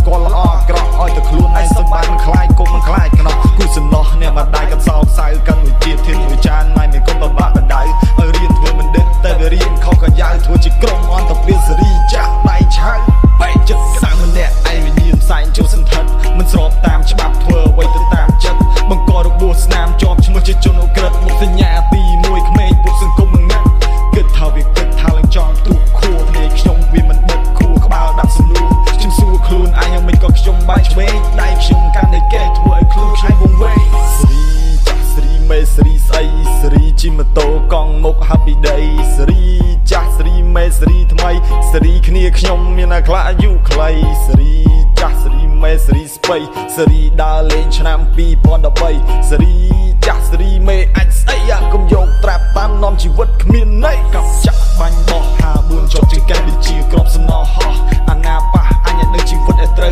ស្គាល់ល្អក្រក់ឲ្យតែខ្លួនឯងសម្បានខ្លាយគុំមិនខ្លាយខ្នោះគូសំណោះអ្នកមកដៃកាន់សោកសៅកាន់មួយជាតិធានមួយចានម៉ៃមានកុំបបាក់បដៅឲ្យរៀនធ្វើមិនដេកតែវារៀនខុសក៏យ៉ាវធ្វើជាក្រុមអន្តពាសេរីចាក់ដៃឆៅបែកចិត្តក្តាំងម្នាក់ឯងវិញ្ញាណផ្សែងចូលសន្ធិដ្ឋមិនស្របតាមច្បាប់ធ្វើអ្វីទៅតាមចិត្តបង្ករបួសស្នាមជាប់ឈ្មោះជាជនអូក្រិតមុខសញ្ញាទី1ក្មេងពួកសង្គមងឹតគិតថាវាគិតថាឡើងចង់ទូខួរគ្នាខ្ញុំវាមិនដឹកខួរក្បាលដាក់សំលូខ្ញុំសួរខ្លួនឯងមិនក៏ខ្ញុំបែកឆ្វេងដៃខ្ញុំកាន់តែកែធ្វើឲ្យខ្លួនខ្ញុំវង្វេងសេរីចាស់សេរីមេសេរីស្អីសេរីជិះម៉ូតូកង់មុខ Happy Day សេរីចាស់សេរីមេសេរីថ្មីសេរីគ្នាខ្ញុំមានអាខ្លះអាយុខ្លីសេរីចាស់សេរីមេសេរីស្បៃសេរីដើរលេងឆ្នាំ2013សេរីចាស់សេរីមេអាចស្អីអាកុំយកត្រាប់តាមនាំជីវិតគ្មានន័យកັບចាក់បាញ់បោះ54ជាប់ជាកែបជាក្របសំណោះហោះអាណាប៉ះអញឲ្យនៅជីវិតឲ្យត្រូវ